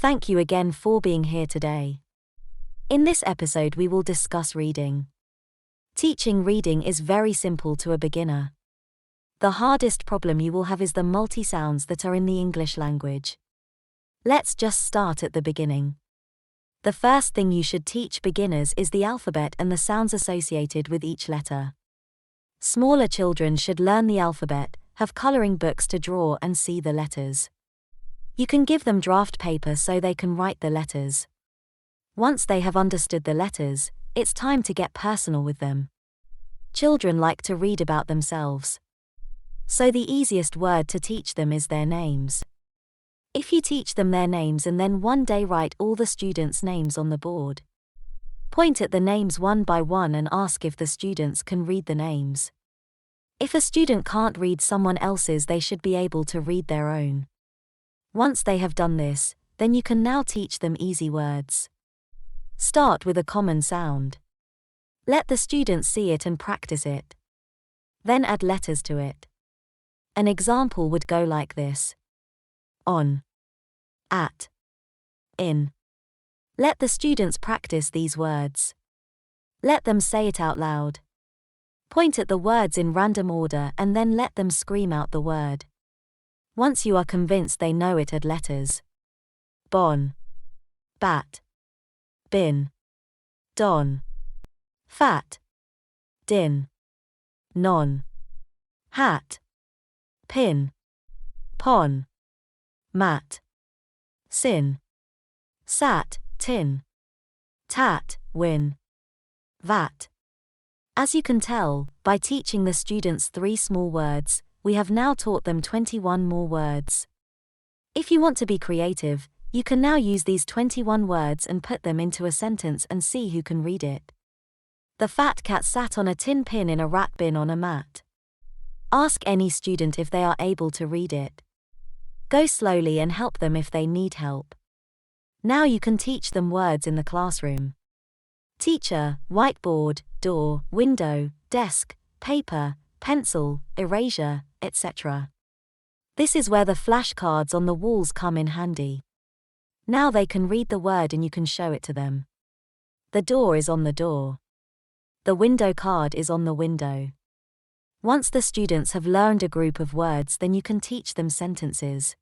Thank you again for being here today. In this episode, we will discuss reading. Teaching reading is very simple to a beginner. The hardest problem you will have is the multi-sounds that are in the English language. Let's just start at the beginning. The first thing you should teach beginners is the alphabet and the sounds associated with each letter. Smaller children should learn the alphabet, have coloring books to draw and see the letters. You can give them draft paper so they can write the letters. Once they have understood the letters, it's time to get personal with them. Children like to read about themselves. So the easiest word to teach them is their names. If you teach them their names and then one day write all the students' names on the board. Point at the names one by one and ask if the students can read the names. If a student can't read someone else's, they should be able to read their own. Once they have done this, then you can now teach them easy words. Start with a common sound. Let the students see it and practice it. Then add letters to it. An example would go like this: on, at, in. Let the students practice these words. Let them say it out loud. Point at the words in random order and then let them scream out the word. Once you are convinced they know it, add letters. Bon, bat, bin, don, fat, din, non, hat, pin, pon, mat, sin, sat, tin, tat, win, vat. As you can tell, by teaching the students 3 small words, we have now taught them 21 more words. If you want to be creative, you can now use these 21 words and put them into a sentence and see who can read it. The fat cat sat on a tin pin in a rat bin on a mat. Ask any student if they are able to read it. Go slowly and help them if they need help. Now you can teach them words in the classroom. Teacher, whiteboard, door, window, desk, paper, pencil, erasure, etc. This is where the flashcards on the walls come in handy. Now they can read the word and you can show it to them. The door is on the door. The window card is on the window. Once the students have learned a group of words, then you can teach them sentences.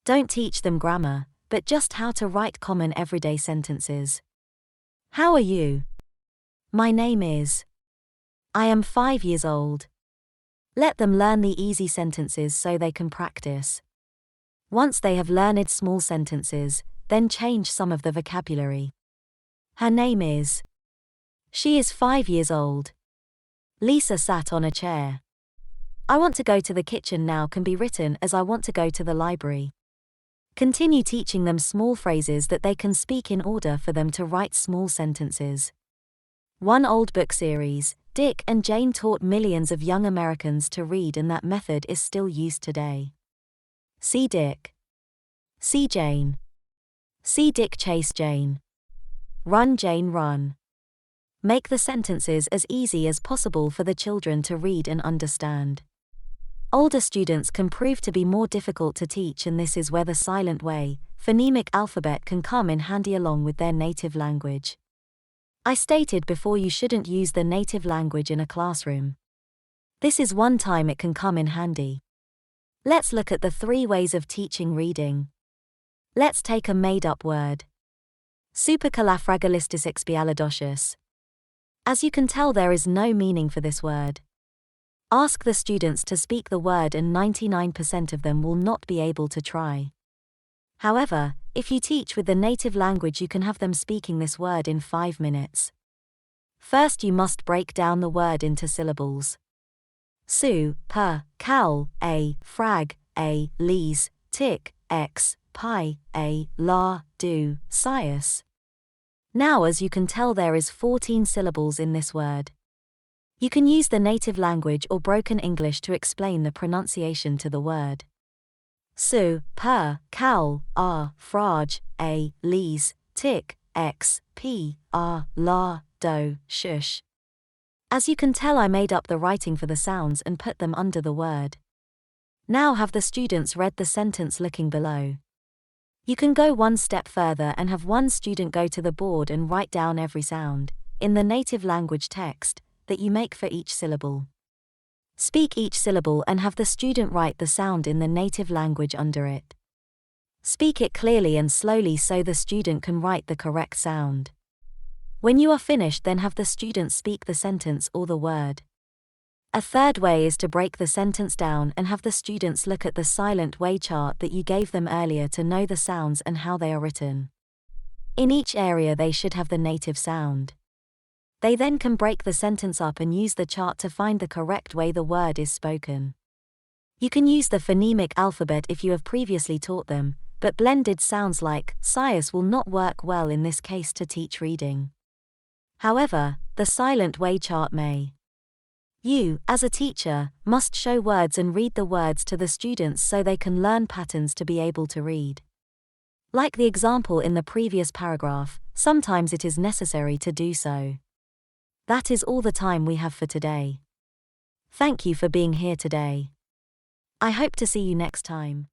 Don't teach them grammar, but just how to write common everyday sentences. How are you? My name is. I am 5 years old. Let them learn the easy sentences so they can practice. Once they have learned small sentences, then change some of the vocabulary. Her name is. She is 5 years old. Lisa sat on a chair. I want to go to the kitchen now can be written as I want to go to the library. Continue teaching them small phrases that they can speak in order for them to write small sentences. One old book series, Dick and Jane, taught millions of young Americans to read, and that method is still used today. See Dick. See Jane. See Dick chase Jane. Run Jane run. Make the sentences as easy as possible for the children to read and understand. Older students can prove to be more difficult to teach, and this is where the silent way, phonemic alphabet can come in handy along with their native language. I stated before you shouldn't use the native language in a classroom. This is one time it can come in handy. Let's look at the 3 ways of teaching reading. Let's take a made-up word. Supercalifragilisticexpialidocious. As you can tell, there is no meaning for this word. Ask the students to speak the word and 99% of them will not be able to try. However, if you teach with the native language, you can have them speaking this word in 5 minutes. First, you must break down the word into syllables. Su, per, cal, a, frag, a, lees, tick, x, pi, a, la, do, sias. Now, as you can tell, there is 14 syllables in this word. You can use the native language or broken English to explain the pronunciation to the word. Su, per, cal, a, frage, a, lees, tick, x, p, a, la, do, shush. As you can tell, I made up the writing for the sounds and put them under the word. Now have the students read the sentence looking below. You can go one step further and have one student go to the board and write down every sound, in the native language text, that you make for each syllable. Speak each syllable and have the student write the sound in the native language under it. Speak it clearly and slowly so the student can write the correct sound. When you are finished, then have the student speak the sentence or the word. A third way is to break the sentence down and have the students look at the silent way chart that you gave them earlier to know the sounds and how they are written. In each area they should have the native sound. They then can break the sentence up and use the chart to find the correct way the word is spoken. You can use the phonemic alphabet if you have previously taught them, but blended sounds like sias will not work well in this case to teach reading. However, the silent way chart may. You, as a teacher, must show words and read the words to the students so they can learn patterns to be able to read. Like the example in the previous paragraph, sometimes it is necessary to do so. That is all the time we have for today. Thank you for being here today. I hope to see you next time.